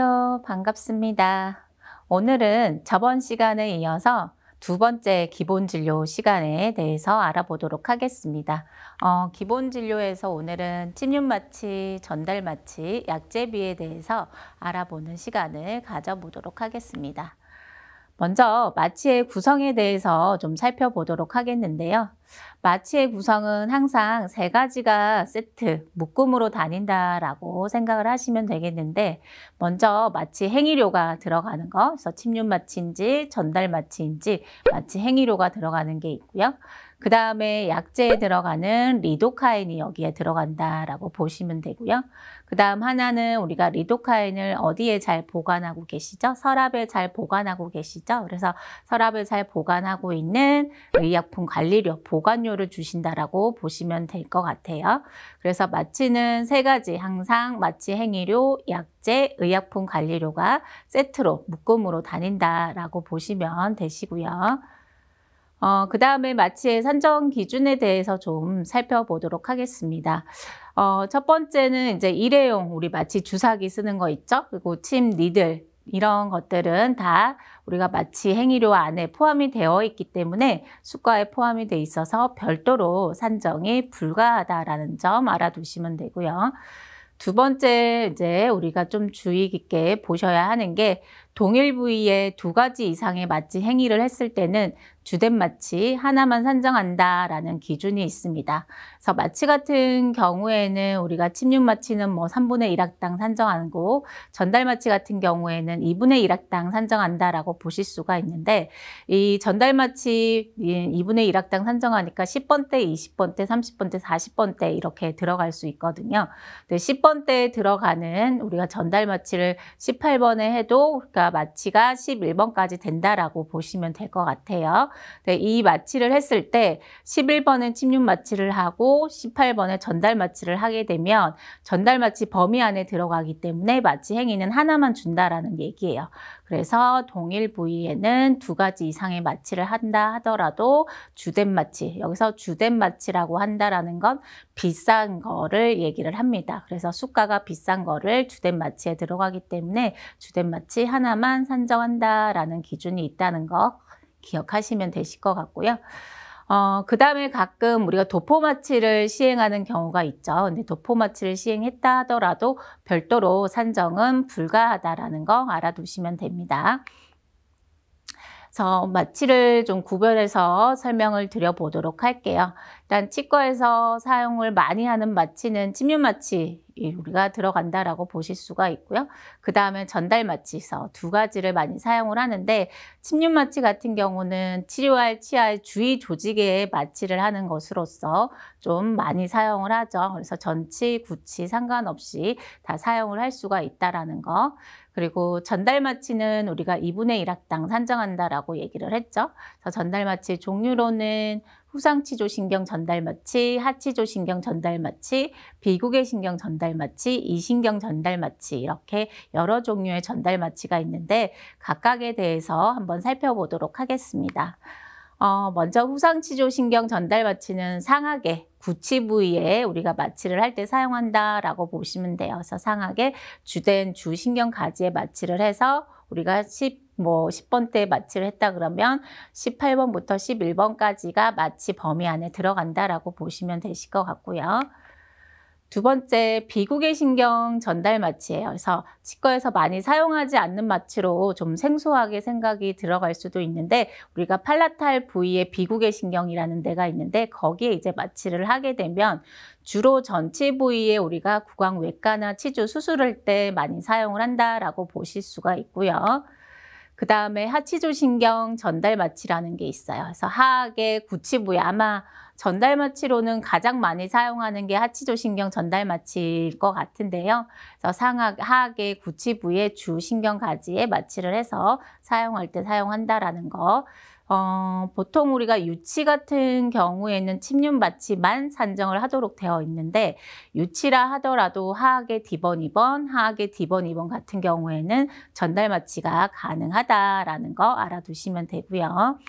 안녕하세요. 반갑습니다. 오늘은 저번 시간에 이어서 두 번째 기본 진료 시간에 대해서 알아보도록 하겠습니다. 기본 진료에서 오늘은 침륜 마취, 전달 마취, 약제비에 대해서 알아보는 시간을 가져보도록 하겠습니다. 먼저 마취의 구성에 대해서 좀 살펴보도록 하겠는데요. 마취의 구성은 항상 세 가지가 세트, 묶음으로 다닌다라고 생각을 하시면 되겠는데, 먼저 마취 행위료가 들어가는 거, 그래서 침륜 마취인지 전달 마취인지 마취 행위료가 들어가는 게 있고요. 그 다음에 약제에 들어가는 리도카인이 여기에 들어간다라고 보시면 되고요. 그 다음 하나는 우리가 리도카인을 어디에 잘 보관하고 계시죠? 서랍에 잘 보관하고 계시죠? 그래서 서랍에 잘 보관하고 있는 의약품 관리료, 보관료를 주신다라고 보시면 될 것 같아요. 그래서 마취는 세 가지, 항상 마취 행위료, 약제, 의약품 관리료가 세트로 묶음으로 다닌다라고 보시면 되시고요. 그 다음에 마취의 산정 기준에 대해서 좀 살펴보도록 하겠습니다. 첫 번째는 이제 일회용 우리 마취 주사기 쓰는 거 있죠? 그리고 침 니들 이런 것들은 다 우리가 마취 행위료 안에 포함이 되어 있기 때문에 수가에 포함이 돼 있어서 별도로 산정이 불가하다라는 점 알아두시면 되고요. 두 번째 이제 우리가 좀 주의 깊게 보셔야 하는 게 동일 부위에 두 가지 이상의 마취 행위를 했을 때는 주된 마취 하나만 산정한다라는 기준이 있습니다. 그래서 마취 같은 경우에는 우리가 침륜 마취는 뭐 3분의 1학당 산정하고 전달 마취 같은 경우에는 2분의 1학당 산정한다라고 보실 수가 있는데, 이 전달 마취 2분의 1학당 산정하니까 10번대, 20번대, 30번대, 40번대 이렇게 들어갈 수 있거든요. 근데 10번대에 들어가는 우리가 전달 마취를 18번에 해도 그러니까 마취가 11번까지 된다라고 보시면 될 것 같아요. 네, 이 마취를 했을 때 11번은 침륜 마취를 하고 18번에 전달 마취를 하게 되면 전달 마취 범위 안에 들어가기 때문에 마취 행위는 하나만 준다라는 얘기예요. 그래서 동일 부위에는 두 가지 이상의 마취를 한다 하더라도 주된 마취, 여기서 주된 마취라고 한다라는 건 비싼 거를 얘기를 합니다. 그래서 수가가 비싼 거를 주된 마취에 들어가기 때문에 주된 마취 하나만 산정한다라는 기준이 있다는 거 기억하시면 되실 것 같고요. 그 다음에 가끔 우리가 도포 마취를 시행하는 경우가 있죠. 근데 도포 마취를 시행했다 하더라도 별도로 산정은 불가하다라는 거 알아두시면 됩니다. 그래서 마취를 좀 구별해서 설명을 드려보도록 할게요. 일단 치과에서 사용을 많이 하는 마취는 침륜 마취 우리가 들어간다라고 보실 수가 있고요. 그 다음에 전달 마취에서 두 가지를 많이 사용을 하는데, 침륜 마취 같은 경우는 치료할 치아의 주위 조직에 마취를 하는 것으로서 좀 많이 사용을 하죠. 그래서 전치, 구치 상관없이 다 사용을 할 수가 있다라는 거. 그리고 전달 마취는 우리가 2분의 1학당 산정한다라고 얘기를 했죠. 그래서 전달 마취 종류로는 후상치조신경 전달 마취, 하치조신경 전달 마취, 비구개 신경 전달 마취, 이신경 전달 마취 이렇게 여러 종류의 전달 마취가 있는데 각각에 대해서 한번 살펴보도록 하겠습니다. 먼저 후상치조신경 전달 마취는 상하계, 구치 부위에 우리가 마취를 할 때 사용한다라고 보시면 돼요. 그래서 상하계 주된 주신경 가지에 마취를 해서 우리가 10번대에 마취를 했다 그러면 18번부터 11번까지가 마취 범위 안에 들어간다라고 보시면 되실 것 같고요. 두 번째, 비구개 신경 전달 마취예요. 그래서 치과에서 많이 사용하지 않는 마취로 좀 생소하게 생각이 들어갈 수도 있는데, 우리가 팔라탈 부위에 비구개 신경이라는 데가 있는데 거기에 이제 마취를 하게 되면 주로 전치 부위에 우리가 구강외과나 치주 수술할 때 많이 사용을 한다라고 보실 수가 있고요. 그 다음에 하치조신경 전달 마취라는 게 있어요. 그래서 하악의 구치 부위, 아마 전달 마취로는 가장 많이 사용하는 게 하치조신경 전달 마취일 것 같은데요. 그래서 하악의 구치 부위의 주신경 가지에 마취를 해서 사용할 때 사용한다라는 거. 보통 우리가 유치 같은 경우에는 침륜 마취만 산정을 하도록 되어 있는데, 유치라 하더라도 하악의 D번 2번, 하악의 D번 2번 같은 경우에는 전달 마취가 가능하다라는 거 알아두시면 되고요.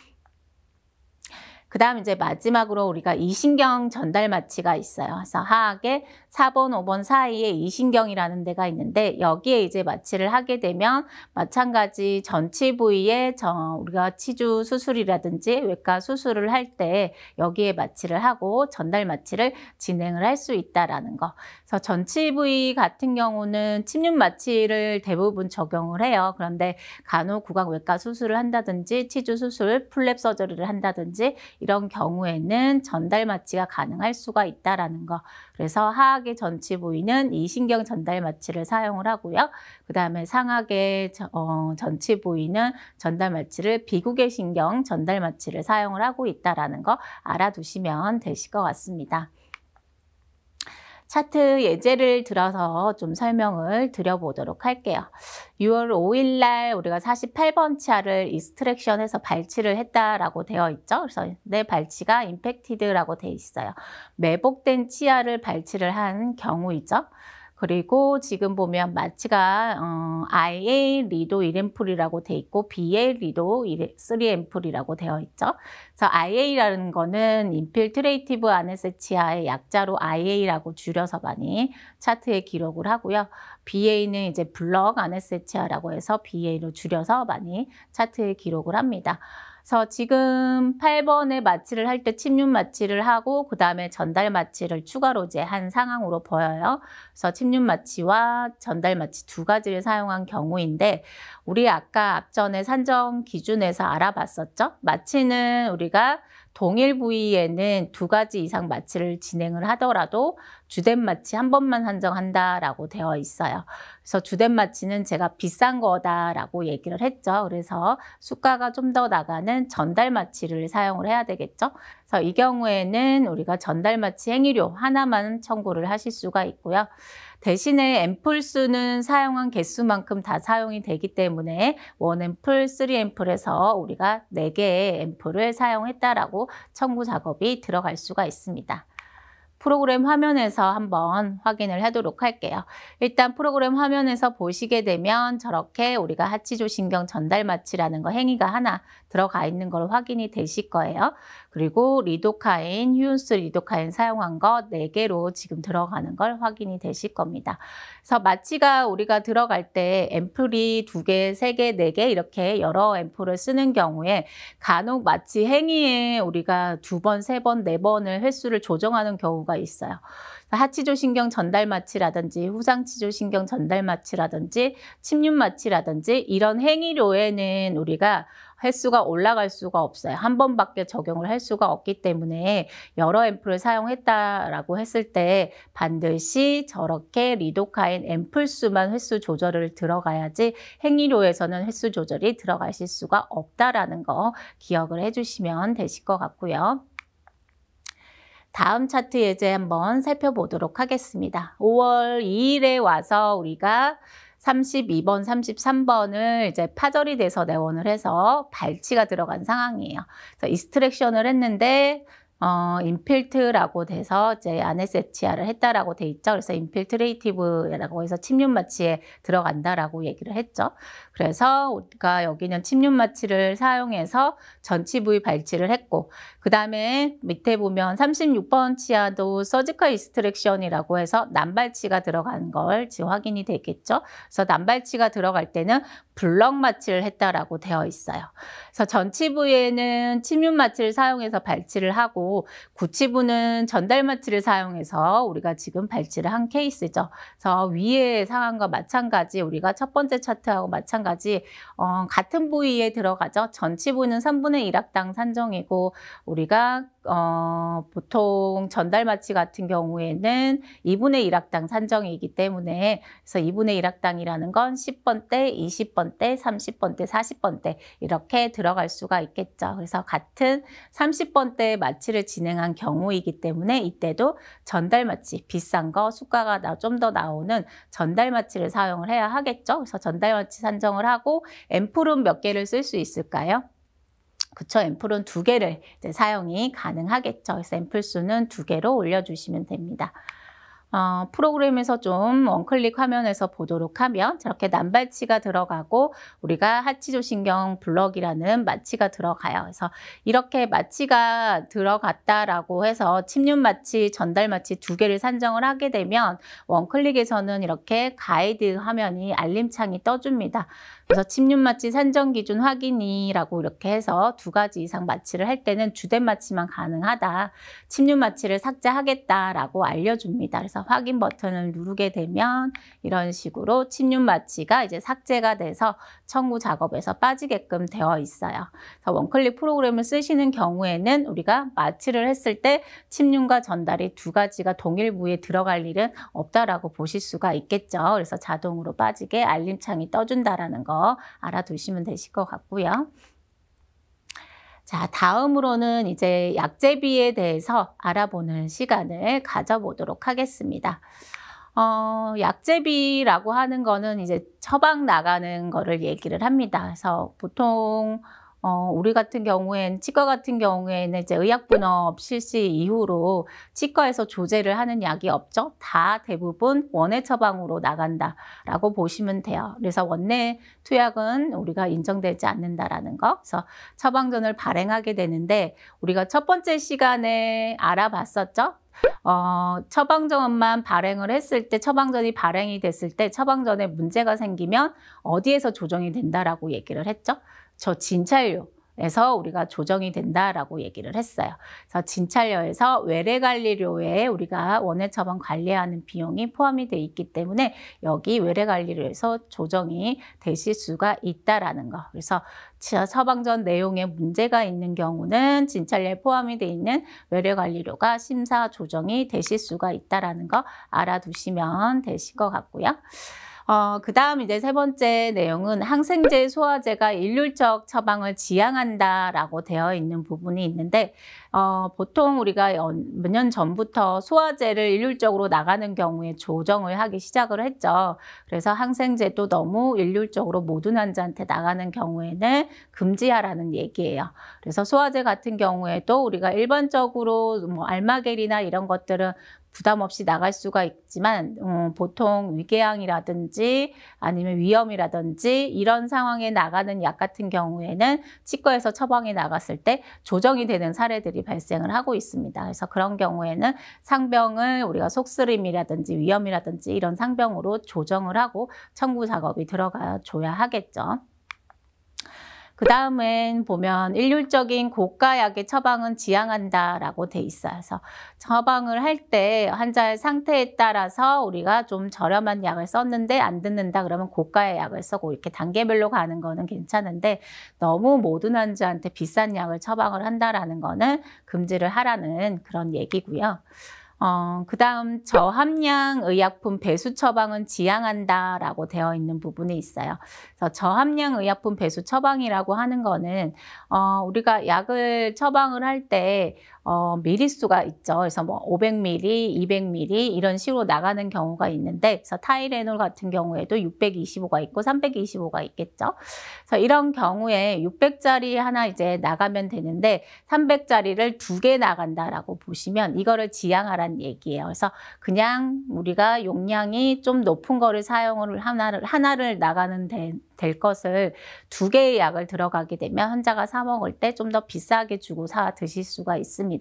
그 다음 이제 마지막으로 우리가 이신경 전달 마취가 있어요. 그래서 하악의 4번, 5번 사이에 이신경이라는 데가 있는데 여기에 이제 마취를 하게 되면 마찬가지 전치 부위에 우리가 치주 수술이라든지 외과 수술을 할 때 여기에 마취를 하고 전달 마취를 진행을 할 수 있다라는 거. 그래서 전치 부위 같은 경우는 침륜 마취를 대부분 적용을 해요. 그런데 간혹 구강외과 수술을 한다든지 치주 수술, 플랩 서저리를 한다든지 이런 경우에는 전달 마취가 가능할 수가 있다라는 거. 그래서 하악의 전치 부위는 이신경 전달 마취를 사용을 하고요. 그 다음에 상악의 전치 부위는 전달 마취를 비구개 신경 전달 마취를 사용을 하고 있다라는 거 알아두시면 되실 것 같습니다. 차트 예제를 들어서 좀 설명을 드려보도록 할게요. 6월 5일 날 우리가 48번 치아를 익스트랙션해서 발치를 했다라고 되어 있죠. 그래서 내 발치가 임팩티드라고 되어 있어요. 매복된 치아를 발치를 한 경우이죠. 그리고 지금 보면 마취가 IA 리도 1앰플이라고 돼 있고 BA 리도 3앰플이라고 되어 있죠. 그래서 IA라는 거는 인필트레이티브 아네스테시아의 약자로 IA라고 줄여서 많이 차트에 기록을 하고요. BA는 이제 블럭 아네스테시아라고 해서 BA로 줄여서 많이 차트에 기록을 합니다. 그래서 지금 8번에 마취를 할 때 침륜 마취를 하고 그 다음에 전달 마취를 추가로 이제 한 상황으로 보여요. 그래서 침륜 마취와 전달 마취 두 가지를 사용한 경우인데 우리 아까 앞전에 산정 기준에서 알아봤었죠. 마취는 우리가 동일 부위에는 두 가지 이상 마취를 진행을 하더라도 주된 마취 한 번만 산정한다라고 되어 있어요. 그래서 주된 마취는 제가 비싼 거다라고 얘기를 했죠. 그래서 수가가 좀 더 나가는 전달 마취를 사용을 해야 되겠죠. 그래서 이 경우에는 우리가 전달 마취 행위료 하나만 청구를 하실 수가 있고요. 대신에 앰플 수는 사용한 개수만큼 다 사용이 되기 때문에 1앰플, 3앰플에서 우리가 4개의 앰플을 사용했다라고 청구 작업이 들어갈 수가 있습니다. 프로그램 화면에서 한번 확인을 하도록 할게요. 일단 프로그램 화면에서 보시게 되면 저렇게 우리가 하치조신경 전달 마취라는 거 행위가 하나 들어가 있는 걸 확인이 되실 거예요. 그리고 리도카인, 휴은스 리도카인 사용한 거 4개로 지금 들어가는 걸 확인이 되실 겁니다. 그래서 마취가 우리가 들어갈 때 앰플이 2개, 3개, 4개 이렇게 여러 앰플을 쓰는 경우에 간혹 마취 행위에 우리가 2번, 3번, 4번을 횟수를 조정하는 경우가 있어요. 하치조신경 전달 마취라든지 후상치조신경 전달 마취라든지 침륜 마취라든지 이런 행위료에는 우리가 횟수가 올라갈 수가 없어요. 한 번밖에 적용을 할 수가 없기 때문에 여러 앰플을 사용했다라고 했을 때 반드시 저렇게 리도카인 앰플 수만 횟수 조절을 들어가야지 행위료에서는 횟수 조절이 들어가실 수가 없다라는 거 기억을 해주시면 되실 것 같고요. 다음 차트 예제 한번 살펴보도록 하겠습니다. 5월 2일에 와서 우리가 32번, 33번을 이제 파절이 돼서 내원을 해서 발치가 들어간 상황이에요. 그래서 익스트랙션을 했는데 인필트라고 돼서 이제 아네스테시아를 했다라고 돼 있죠. 그래서 인필트레이티브라고 해서 침륜 마취에 들어간다라고 얘기를 했죠. 그래서 우리가 여기는 침륜 마취를 사용해서 전치 부위 발치를 했고, 그 다음에 밑에 보면 36번 치아도 서지컬 익스트랙션이라고 해서 난발치가 들어간 걸 지금 확인이 되겠죠. 그래서 난발치가 들어갈 때는 블럭 마취를 했다라고 되어 있어요. 그래서 전치 부위에는 침륜 마취를 사용해서 발치를 하고 구치부는 전달 마취를 사용해서 우리가 지금 발치를 한 케이스죠. 그래서 위의 상황과 마찬가지 우리가 첫 번째 차트하고 마찬가지 같은 부위에 들어가죠. 전치부는 3분의 1학당 산정이고 우리가 보통 전달 마취 같은 경우에는 2분의 1학당 산정이기 때문에 그래서 2분의 1학당이라는 건 10번대, 20번대, 30번대, 40번대 이렇게 들어갈 수가 있겠죠. 그래서 같은 30번대 마취를 진행한 경우이기 때문에 이때도 전달 마취, 비싼 거, 수가가 좀 더 나오는 전달 마취를 사용을 해야 하겠죠. 그래서 전달 마취 산정을 하고 앰플은 몇 개를 쓸 수 있을까요? 그쵸, 앰플은 2개를 이제 사용이 가능하겠죠. 그래서 앰플 수는 2개로 올려주시면 됩니다. 프로그램에서 좀 원클릭 화면에서 보도록 하면 저렇게 남발치가 들어가고 우리가 하치조신경 블럭이라는 마취가 들어가요. 그래서 이렇게 마취가 들어갔다라고 해서 침륜 마취, 전달 마취 두 개를 산정을 하게 되면 원클릭에서는 이렇게 가이드 화면이 알림창이 떠줍니다. 그래서 침륜 마취 산정 기준 확인이라고 이렇게 해서 2가지 이상 마취를 할 때는 주된 마취만 가능하다. 침륜 마취를 삭제하겠다라고 알려줍니다. 그래서 확인 버튼을 누르게 되면 이런 식으로 침륜 마취가 이제 삭제가 돼서 청구 작업에서 빠지게끔 되어 있어요. 그래서 원클릭 프로그램을 쓰시는 경우에는 우리가 마취를 했을 때 침륜과 전달이 2가지가 동일 부위에 들어갈 일은 없다라고 보실 수가 있겠죠. 그래서 자동으로 빠지게 알림창이 떠준다라는 거 알아두시면 되실 것 같고요. 자, 다음으로는 이제 약제비에 대해서 알아보는 시간을 가져보도록 하겠습니다. 약제비라고 하는 거는 이제 처방 나가는 거를 얘기를 합니다. 그래서 보통 우리 같은 경우엔 치과 같은 경우에는 이제 의약분업 실시 이후로 치과에서 조제를 하는 약이 없죠. 다 대부분 원외 처방으로 나간다라고 보시면 돼요. 그래서 원내 투약은 우리가 인정되지 않는다라는 거. 그래서 처방전을 발행하게 되는데 우리가 첫 번째 시간에 알아봤었죠. 처방전만 발행을 했을 때, 처방전이 발행이 됐을 때 처방전에 문제가 생기면 어디에서 조정이 된다라고 얘기를 했죠. 저 진찰료에서 우리가 조정이 된다라고 얘기를 했어요. 그래서 진찰료에서 외래관리료에 우리가 원외 처방 관리하는 비용이 포함이 되어 있기 때문에 여기 외래관리료에서 조정이 되실 수가 있다라는 거. 그래서 처방전 내용에 문제가 있는 경우는 진찰료에 포함이 되어 있는 외래관리료가 심사 조정이 되실 수가 있다라는 거 알아두시면 되실 것 같고요. 그 다음 이제 3번째 내용은 항생제, 소화제가 일률적 처방을 지향한다라고 되어 있는 부분이 있는데 보통 우리가 몇 년 전부터 소화제를 일률적으로 나가는 경우에 조정을 하기 시작을 했죠. 그래서 항생제도 너무 일률적으로 모든 환자한테 나가는 경우에는 금지하라는 얘기예요. 그래서 소화제 같은 경우에도 우리가 일반적으로 뭐 알마겔이나 이런 것들은 부담 없이 나갈 수가 있지만 보통 위궤양이라든지 아니면 위염이라든지 이런 상황에 나가는 약 같은 경우에는 치과에서 처방이 나갔을 때 조정이 되는 사례들이 발생을 하고 있습니다. 그래서 그런 경우에는 상병을 우리가 속쓰림이라든지 위염이라든지 이런 상병으로 조정을 하고 청구 작업이 들어가 줘야 하겠죠. 그 다음엔 보면 일률적인 고가약의 처방은 지향한다라고 돼 있어요. 그래서 처방을 할 때 환자의 상태에 따라서 우리가 좀 저렴한 약을 썼는데 안 듣는다 그러면 고가의 약을 쓰고 이렇게 단계별로 가는 거는 괜찮은데 너무 모든 환자한테 비싼 약을 처방을 한다라는 거는 금지를 하라는 그런 얘기고요. 그 다음 저함량 의약품 배수 처방은 지향한다라고 되어 있는 부분이 있어요. 그래서 저함량 의약품 배수 처방이라고 하는 거는 우리가 약을 처방을 할 때 미리수가 있죠. 그래서 뭐 500ml, 200ml 이런 식으로 나가는 경우가 있는데 그래서 타이레놀 같은 경우에도 625가 있고 325가 있겠죠. 그래서 이런 경우에 600짜리 하나 이제 나가면 되는데 300짜리를 2개 나간다라고 보시면 이거를 지향하라는 얘기예요. 그래서 그냥 우리가 용량이 좀 높은 거를 사용을 하나를 나가는 될 것을 2개의 약을 들어가게 되면 환자가 사 먹을 때 좀 더 비싸게 주고 사 드실 수가 있습니다.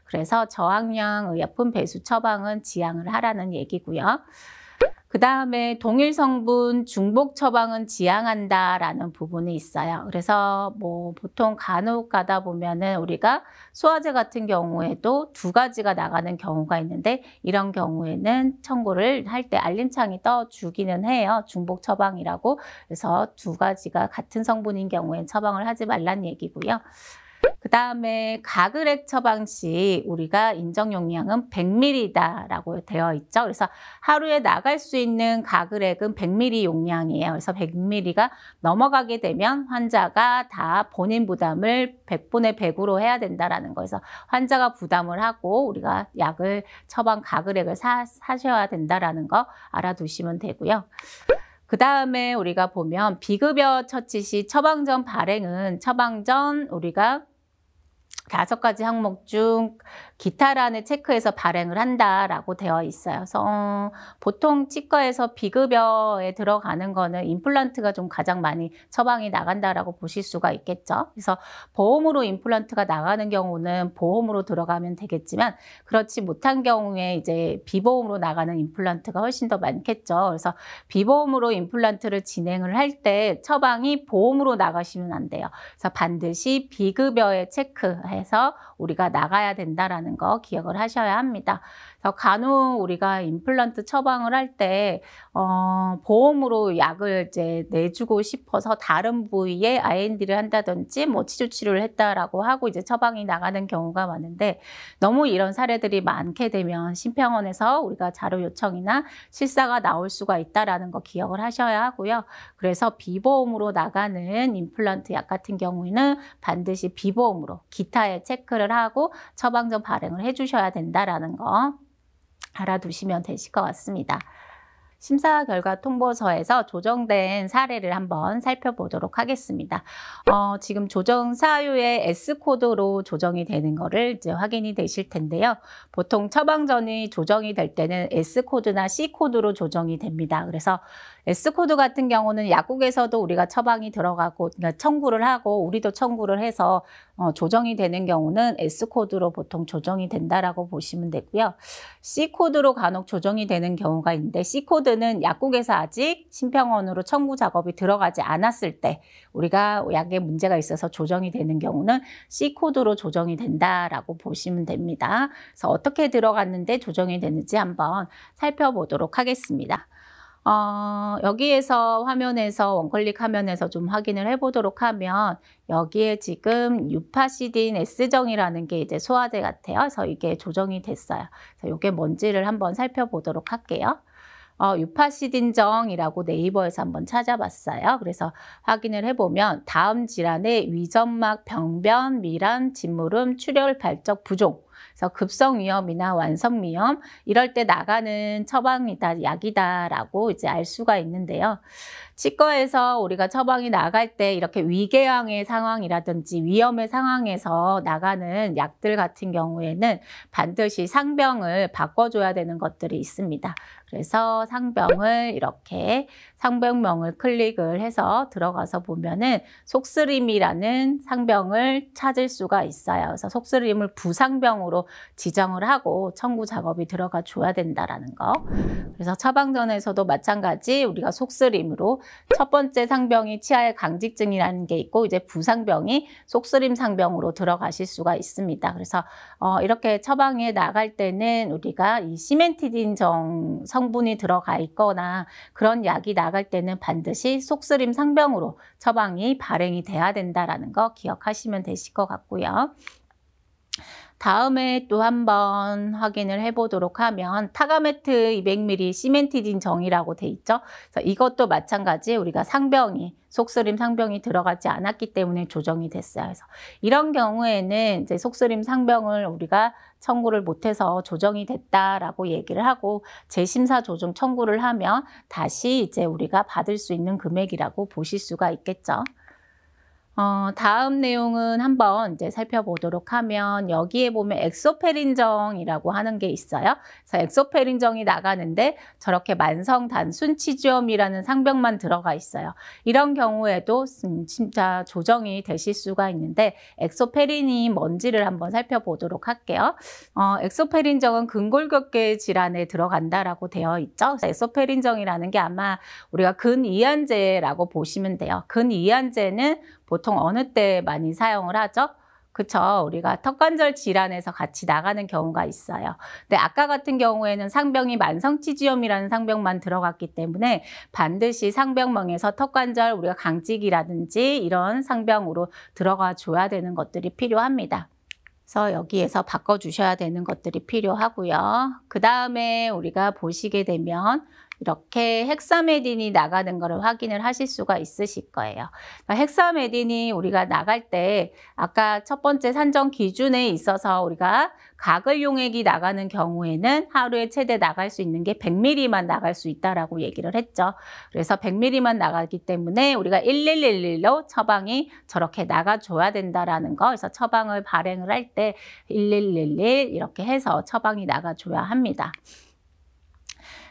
그래서 저항량 의약품 배수 처방은 지향을 하라는 얘기고요. 그 다음에 동일 성분 중복 처방은 지향한다라는 부분이 있어요. 그래서 뭐 보통 간혹 가다 보면은 우리가 소화제 같은 경우에도 2가지가 나가는 경우가 있는데 이런 경우에는 청구를 할 때 알림창이 떠주기는 해요. 중복 처방이라고. 그래서 2가지가 같은 성분인 경우엔 처방을 하지 말란 얘기고요. 그 다음에 가글액 처방 시 우리가 인정 용량은 100ml다라고 되어 있죠. 그래서 하루에 나갈 수 있는 가글액은 100ml 용량이에요. 그래서 100ml가 넘어가게 되면 환자가 다 본인 부담을 100분의 100으로 해야 된다라는 거에서 환자가 부담을 하고 우리가 약을 처방 가글액을 사셔야 된다라는 거 알아두시면 되고요. 그 다음에 우리가 보면 비급여 처치 시 처방전 발행은 처방전 우리가 5가지 항목 중 기타란을 체크해서 발행을 한다라고 되어 있어요. 그래서 보통 치과에서 비급여에 들어가는 거는 임플란트가 좀 가장 많이 처방이 나간다라고 보실 수가 있겠죠. 그래서 보험으로 임플란트가 나가는 경우는 보험으로 들어가면 되겠지만 그렇지 못한 경우에 이제 비보험으로 나가는 임플란트가 훨씬 더 많겠죠. 그래서 비보험으로 임플란트를 진행을 할 때 처방이 보험으로 나가시면 안 돼요. 그래서 반드시 비급여에 체크해서 우리가 나가야 된다라는 거 기억을 하셔야 합니다. 그래서 간혹 우리가 임플란트 처방을 할 때 보험으로 약을 이제 내주고 싶어서 다른 부위에 IND를 한다든지 뭐 치주 치료를 했다라고 하고 이제 처방이 나가는 경우가 많은데 너무 이런 사례들이 많게 되면 심평원에서 우리가 자료 요청이나 실사가 나올 수가 있다라는 거 기억을 하셔야 하고요. 그래서 비보험으로 나가는 임플란트 약 같은 경우에는 반드시 비보험으로 기타에 체크를 하고 처방전 발행을 해주셔야 된다라는 거 알아두시면 되실 것 같습니다. 심사 결과 통보서에서 조정된 사례를 한번 살펴보도록 하겠습니다. 지금 조정 사유의 S코드로 조정이 되는 거를 이제 확인이 되실 텐데요. 보통 처방전이 조정이 될 때는 S코드나 C코드로 조정이 됩니다. 그래서 S코드 같은 경우는 약국에서도 우리가 처방이 들어가고 그러니까 청구를 하고 우리도 청구를 해서 조정이 되는 경우는 S코드로 보통 조정이 된다라고 보시면 되고요. C코드로 간혹 조정이 되는 경우가 있는데 C코드는 약국에서 아직 심평원으로 청구 작업이 들어가지 않았을 때 우리가 약에 문제가 있어서 조정이 되는 경우는 C코드로 조정이 된다라고 보시면 됩니다. 그래서 어떻게 들어갔는데 조정이 되는지 한번 살펴보도록 하겠습니다. 여기에서 화면에서 원클릭 화면에서 좀 확인을 해보도록 하면 여기에 지금 유파시딘 S정이라는 게 이제 소화제 같아요. 그래서 이게 조정이 됐어요. 그래서 이게 뭔지를 한번 살펴보도록 할게요. 유파시딘정이라고 네이버에서 한번 찾아봤어요. 그래서 확인을 해보면 다음 질환의 위점막 병변, 미란, 진물음, 출혈, 발적, 부종 그래서 급성위염이나 완성위염 이럴 때 나가는 처방이다, 약이다라고 이제 알 수가 있는데요. 치과에서 우리가 처방이 나갈 때 이렇게 위궤양의 상황이라든지 위염의 상황에서 나가는 약들 같은 경우에는 반드시 상병을 바꿔줘야 되는 것들이 있습니다. 그래서 상병을 이렇게 상병명을 클릭을 해서 들어가서 보면은 속쓰림이라는 상병을 찾을 수가 있어요. 그래서 속쓰림을 부상병으로 지정을 하고 청구 작업이 들어가 줘야 된다라는 거. 그래서 처방전에서도 마찬가지 우리가 속쓰림으로 첫 번째 상병이 치아의 강직증이라는 게 있고 이제 부상병이 속쓰림 상병으로 들어가실 수가 있습니다. 그래서 이렇게 처방에 나갈 때는 우리가 이 시멘티딘정 성분이 들어가 있거나 그런 약이 나갈 때는 반드시 속쓰림 상병으로 처방이 발행이 돼야 된다라는 거 기억하시면 되실 것 같고요. 다음에 또 한번 확인을 해보도록 하면 타가메트 200ml 시멘티딘 정이라고 돼 있죠. 그래서 이것도 마찬가지 우리가 상병이 속쓰림 상병이 들어가지 않았기 때문에 조정이 됐어요. 그래서 이런 경우에는 이제 속쓰림 상병을 우리가 청구를 못해서 조정이 됐다라고 얘기를 하고 재심사 조정 청구를 하면 다시 이제 우리가 받을 수 있는 금액이라고 보실 수가 있겠죠. 다음 내용은 한번 이제 살펴보도록 하면 여기에 보면 엑소페린정이라고 하는 게 있어요. 그래서 엑소페린정이 나가는데 저렇게 만성 단순 치주염이라는 상병만 들어가 있어요. 이런 경우에도 진짜 조정이 되실 수가 있는데 엑소페린이 뭔지를 한번 살펴보도록 할게요. 엑소페린정은 근골격계 질환에 들어간다라고 되어 있죠. 그래서 엑소페린정이라는 게 아마 우리가 근이완제라고 보시면 돼요. 근이완제는 보통 어느 때 많이 사용을 하죠? 그쵸? 우리가 턱관절 질환에서 같이 나가는 경우가 있어요. 근데 아까 같은 경우에는 상병이 만성치주염이라는 상병만 들어갔기 때문에 반드시 상병명에서 턱관절 우리가 강직이라든지 이런 상병으로 들어가 줘야 되는 것들이 필요합니다. 그래서 여기에서 바꿔주셔야 되는 것들이 필요하고요. 그 다음에 우리가 보시게 되면 이렇게 헥사메딘이 나가는 것을 확인을 하실 수가 있으실 거예요. 그러니까 헥사메딘이 우리가 나갈 때 아까 첫 번째 산정 기준에 있어서 우리가 가글 용액이 나가는 경우에는 하루에 최대 나갈 수 있는 게 100ml만 나갈 수 있다라고 얘기를 했죠. 그래서 100ml만 나가기 때문에 우리가 1111로 처방이 저렇게 나가줘야 된다라는 거. 그래서 처방을 발행을 할 때 1111 이렇게 해서 처방이 나가줘야 합니다.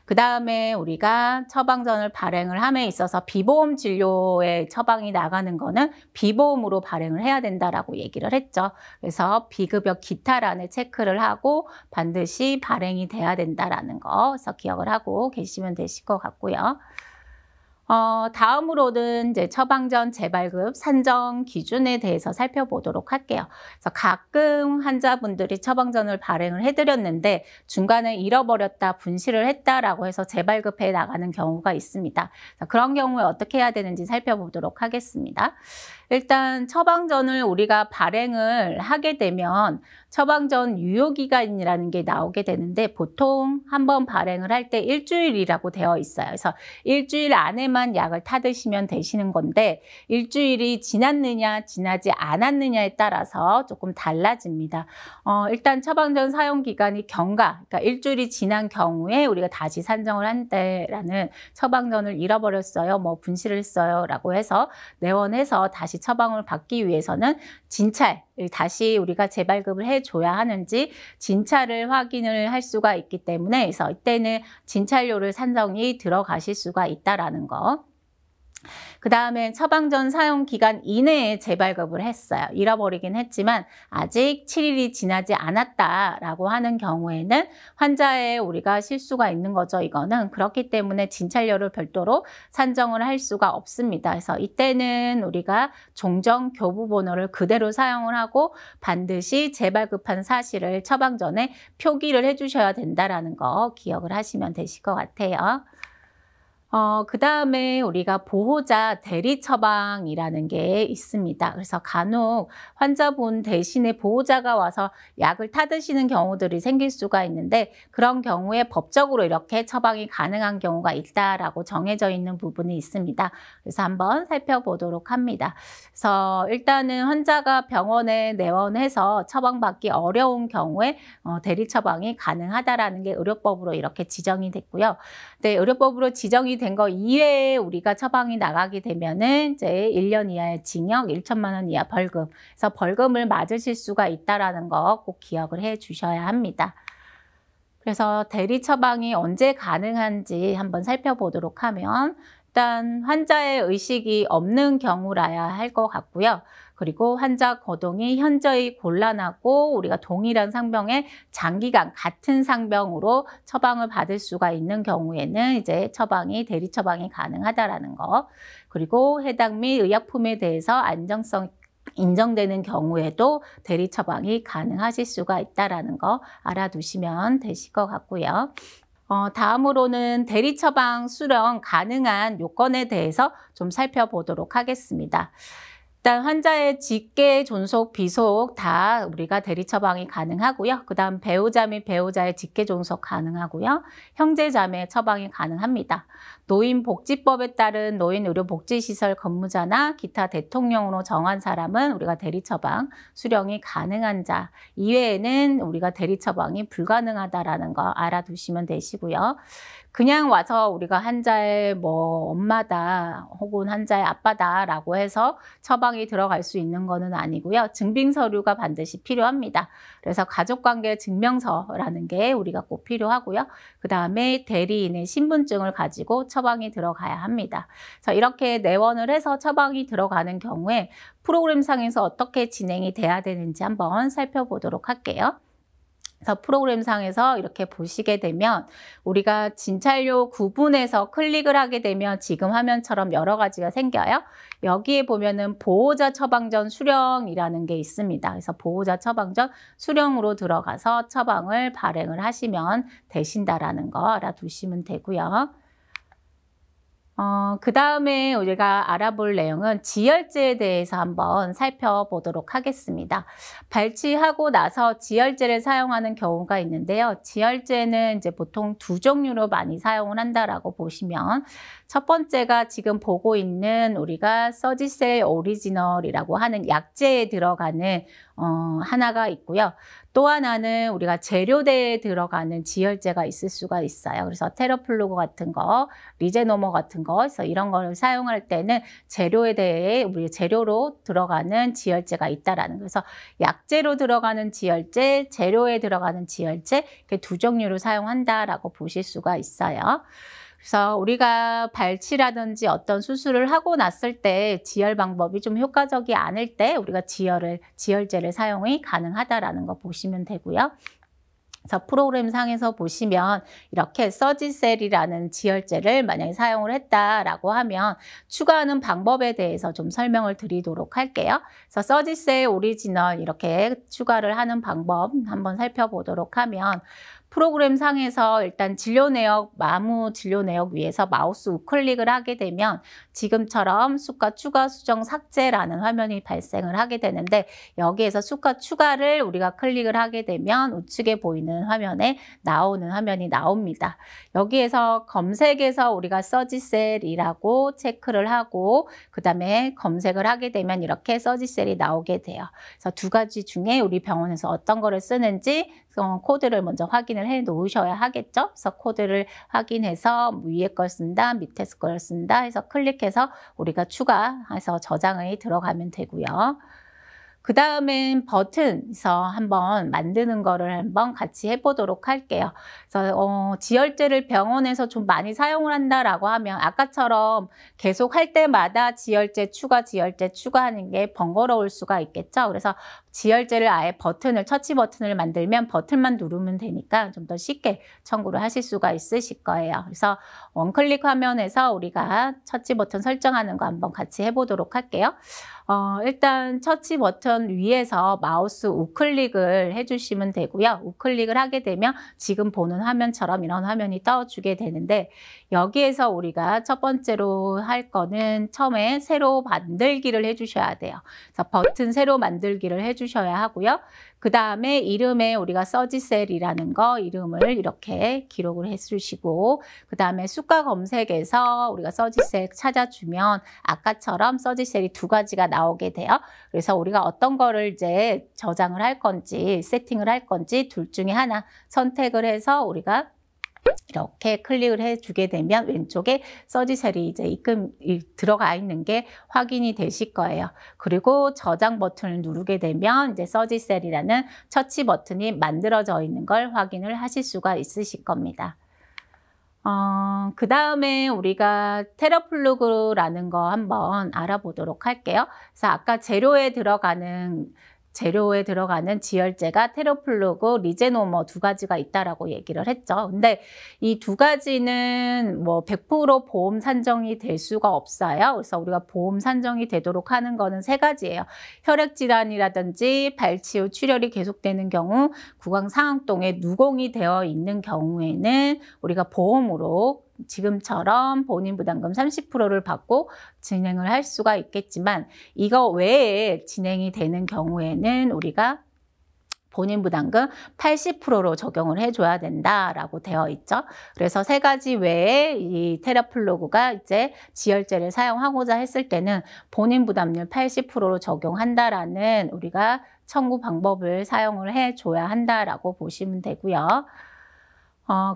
그 다음에 우리가 처방전을 발행을 함에 있어서 비보험 진료에 처방이 나가는 거는 비보험으로 발행을 해야 된다라고 얘기를 했죠. 그래서 비급여 기타란에 체크를 하고 반드시 발행이 돼야 된다라는 거. 그래서 기억을 하고 계시면 되실 것 같고요. 다음으로는 이제 처방전 재발급 산정 기준에 대해서 살펴보도록 할게요. 그래서 가끔 환자분들이 처방전을 발행을 해드렸는데 중간에 잃어버렸다, 분실을 했다라고 해서 재발급해 나가는 경우가 있습니다. 그런 경우에 어떻게 해야 되는지 살펴보도록 하겠습니다. 일단 처방전을 우리가 발행을 하게 되면 처방전 유효기간이라는 게 나오게 되는데 보통 한번 발행을 할 때 일주일이라고 되어 있어요. 그래서 일주일 안에만 약을 타드시면 되시는 건데 일주일이 지났느냐 지나지 않았느냐에 따라서 조금 달라집니다. 일단 처방전 사용기간이 경과, 그러니까 일주일이 지난 경우에 우리가 다시 산정을 한다라는 처방전을 잃어버렸어요, 뭐 분실을 했어요 라고 해서 내원해서 다시 처방을 받기 위해서는 진찰, 다시 우리가 재발급을 해줘야 하는지 진찰을 확인을 할 수가 있기 때문에 그래서 이때는 진찰료를 산정이 들어가실 수가 있다라는 거. 그 다음에 처방전 사용 기간 이내에 재발급을 했어요. 잃어버리긴 했지만 아직 7일이 지나지 않았다라고 하는 경우에는 환자의 우리가 실수가 있는 거죠. 이거는 그렇기 때문에 진찰료를 별도로 산정을 할 수가 없습니다. 그래서 이때는 우리가 종정 교부 번호를 그대로 사용을 하고 반드시 재발급한 사실을 처방전에 표기를 해주셔야 된다라는 거 기억을 하시면 되실 것 같아요. 그 다음에 우리가 보호자 대리 처방이라는 게 있습니다. 그래서 간혹 환자분 대신에 보호자가 와서 약을 타드시는 경우들이 생길 수가 있는데 그런 경우에 법적으로 이렇게 처방이 가능한 경우가 있다라고 정해져 있는 부분이 있습니다. 그래서 한번 살펴보도록 합니다. 그래서 일단은 환자가 병원에 내원해서 처방받기 어려운 경우에 대리 처방이 가능하다라는 게 의료법으로 이렇게 지정이 됐고요. 네, 의료법으로 지정이 된 거 이외에 우리가 처방이 나가게 되면은 이제 1년 이하의 징역, 1천만 원 이하 벌금. 그래서 벌금을 맞으실 수가 있다라는 거 꼭 기억을 해 주셔야 합니다. 그래서 대리 처방이 언제 가능한지 한번 살펴보도록 하면 일단 환자의 의식이 없는 경우라야 할 것 같고요. 그리고 환자 거동이 현저히 곤란하고 우리가 동일한 상병에 장기간 같은 상병으로 처방을 받을 수가 있는 경우에는 이제 대리 처방이 가능하다라는 거. 그리고 해당 및 의약품에 대해서 안정성 인정되는 경우에도 대리 처방이 가능하실 수가 있다라는 거 알아두시면 되실 것 같고요. 다음으로는 대리 처방 수령 가능한 요건에 대해서 좀 살펴보도록 하겠습니다. 일단 환자의 직계, 존속, 비속 다 우리가 대리 처방이 가능하고요. 그 다음 배우자 및 배우자의 직계 존속 가능하고요. 형제 자매 처방이 가능합니다. 노인복지법에 따른 노인의료복지시설 근무자나 기타 대통령으로 정한 사람은 우리가 대리 처방 수령이 가능한 자 이외에는 우리가 대리 처방이 불가능하다라는 거 알아두시면 되시고요. 그냥 와서 우리가 환자의 뭐 엄마다 혹은 환자의 아빠다라고 해서 처방이 들어갈 수 있는 거는 아니고요. 증빙 서류가 반드시 필요합니다. 그래서 가족관계 증명서라는 게 우리가 꼭 필요하고요. 그 다음에 대리인의 신분증을 가지고 처방이 들어가야 합니다. 그래서 이렇게 내원을 해서 처방이 들어가는 경우에 프로그램상에서 어떻게 진행이 돼야 되는지 한번 살펴보도록 할게요. 그래서 프로그램상에서 이렇게 보시게 되면 우리가 진찰료 구분해서 클릭을 하게 되면 지금 화면처럼 여러 가지가 생겨요. 여기에 보면은 보호자 처방전 수령이라는 게 있습니다. 그래서 보호자 처방전 수령으로 들어가서 처방을 발행을 하시면 되신다라는 거 알아두시면 되고요. 그 다음에 우리가 알아볼 내용은 지혈제에 대해서 한번 살펴보도록 하겠습니다. 발치하고 나서 지혈제를 사용하는 경우가 있는데요. 지혈제는 이제 보통 두 종류로 많이 사용을 한다라고 보시면, 첫 번째가 지금 보고 있는 우리가 서지셀 오리지널이라고 하는 약재에 들어가는 하나가 있고요. 또 하나는 우리가 재료대에 들어가는 지혈제가 있을 수가 있어요. 그래서 테러플루그 같은 거, 리제노머 같은 거, 그래서 이런 걸 사용할 때는 재료에 대해 우리 재료로 들어가는 지혈제가 있다라는 거예요. 그래서 약재로 들어가는 지혈제, 재료에 들어가는 지혈제, 이렇게 두 종류로 사용한다라고 보실 수가 있어요. 그래서 우리가 발치라든지 어떤 수술을 하고 났을 때 지혈 방법이 좀 효과적이 않을 때 우리가 지혈제를 사용이 가능하다라는 거 보시면 되고요. 그래서 프로그램 상에서 보시면 이렇게 서지셀이라는 지혈제를 만약에 사용을 했다라고 하면 추가하는 방법에 대해서 좀 설명을 드리도록 할게요. 그래서 서지셀 오리지널 이렇게 추가를 하는 방법 한번 살펴보도록 하면, 프로그램 상에서 일단 진료 내역, 마무 진료 내역 위에서 마우스 우클릭을 하게 되면 지금처럼 수가 추가 수정 삭제라는 화면이 발생을 하게 되는데, 여기에서 수가 추가를 우리가 클릭을 하게 되면 우측에 보이는 화면에 나오는 화면이 나옵니다. 여기에서 검색에서 우리가 서지셀이라고 체크를 하고 그 다음에 검색을 하게 되면 이렇게 서지셀이 나오게 돼요. 그래서 두 가지 중에 우리 병원에서 어떤 거를 쓰는지 코드를 먼저 확인을 해 놓으셔야 하겠죠. 그래서 코드를 확인해서 위에 걸 쓴다, 밑에 걸 쓴다 해서 클릭해서 우리가 추가해서 저장에 들어가면 되고요. 그 다음엔 버튼에서 한번 만드는 거를 한번 같이 해보도록 할게요. 그래서 지혈제를 병원에서 좀 많이 사용을 한다라고 하면 아까처럼 계속 할 때마다 지혈제 추가하는 게 번거로울 수가 있겠죠. 그래서 지혈제를 아예 터치 버튼을 만들면 버튼만 누르면 되니까 좀 더 쉽게 청구를 하실 수가 있으실 거예요. 그래서 원클릭 화면에서 우리가 터치 버튼 설정하는 거 한번 같이 해보도록 할게요. 일단 터치 버튼 위에서 마우스 우클릭을 해주시면 되고요. 우클릭을 하게 되면 지금 보는 화면처럼 이런 화면이 떠주게 되는데, 여기에서 우리가 첫 번째로 할 거는 처음에 새로 만들기를 해주셔야 돼요. 그래서 버튼 새로 만들기를 해주셔야 하고요. 그 다음에 이름에 우리가 서지셀이라는 거 이름을 이렇게 기록을 해주시고, 그 다음에 수가 검색에서 우리가 서지셀 찾아주면 아까처럼 서지셀이 두 가지가 나오게 돼요. 그래서 우리가 어떤 거를 이제 저장을 할 건지 세팅을 할 건지 둘 중에 하나 선택을 해서 우리가 이렇게 클릭을 해주게 되면 왼쪽에 서지셀이 이제 들어가 있는 게 확인이 되실 거예요. 그리고 저장 버튼을 누르게 되면 이제 서지셀이라는 터치 버튼이 만들어져 있는 걸 확인을 하실 수가 있으실 겁니다. 그 다음에 우리가 테러플루그라는 거 한번 알아보도록 할게요. 그래서 아까 재료에 들어가는 지혈제가 테러플루그, 리제노머 두 가지가 있다라고 얘기를 했죠. 근데 이 두 가지는 뭐 100% 보험 산정이 될 수가 없어요. 그래서 우리가 보험 산정이 되도록 하는 거는 세 가지예요. 혈액 질환이라든지 발치 후 출혈이 계속되는 경우, 구강상악동에 누공이 되어 있는 경우에는 우리가 보험으로 지금처럼 본인 부담금 30%를 받고 진행을 할 수가 있겠지만, 이거 외에 진행이 되는 경우에는 우리가 본인 부담금 80%로 적용을 해줘야 된다라고 되어 있죠. 그래서 세 가지 외에 이 테러플루그가 이제 지혈제를 사용하고자 했을 때는 본인 부담률 80%로 적용한다라는 우리가 청구 방법을 사용을 해줘야 한다라고 보시면 되고요.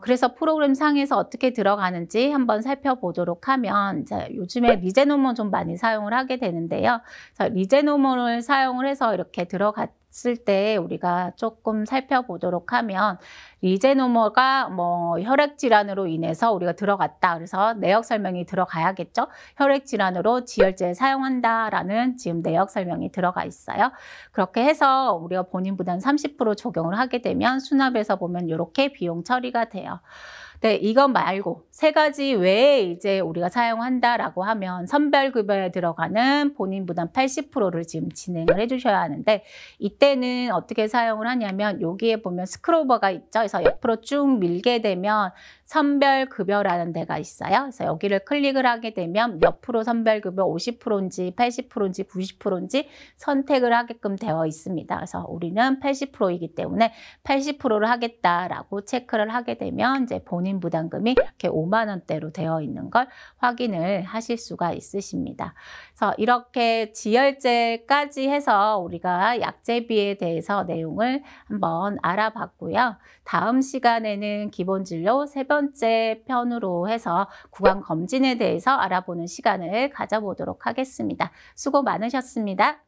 그래서 프로그램 상에서 어떻게 들어가는지 한번 살펴보도록 하면, 이제 요즘에 리제노머 좀 많이 사용을 하게 되는데요. 리제노머를 사용을 해서 이렇게 들어갔을 때 우리가 조금 살펴보도록 하면, 리제노머가 뭐 혈액 질환으로 인해서 우리가 들어갔다. 그래서 내역 설명이 들어가야겠죠. 혈액 질환으로 지혈제 사용한다라는 지금 내역 설명이 들어가 있어요. 그렇게 해서 우리가 본인 부담 30% 적용을 하게 되면 수납에서 보면 이렇게 비용 처리가 돼요. 네, 이것 말고 세 가지 외에 이제 우리가 사용한다라고 하면 선별급여에 들어가는 본인 부담 80%를 지금 진행을 해주셔야 하는데, 이때는 어떻게 사용을 하냐면 여기에 보면 스크롤버가 있죠. 그래서 옆으로 쭉 밀게 되면 선별급여라는 데가 있어요. 그래서 여기를 클릭을 하게 되면 몇 프로 선별급여 50%인지 80%인지 90%인지 선택을 하게끔 되어 있습니다. 그래서 우리는 80%이기 때문에 80%를 하겠다라고 체크를 하게 되면 이제 본인 부담금이 이렇게 5만 원대로 되어 있는 걸 확인을 하실 수가 있으십니다. 그래서 이렇게 지열제까지 해서 우리가 약제비에 대해서 내용을 한번 알아봤고요. 다음 시간에는 기본진료 세 번째 편으로 해서 구강 검진에 대해서 알아보는 시간을 가져보도록 하겠습니다. 수고 많으셨습니다.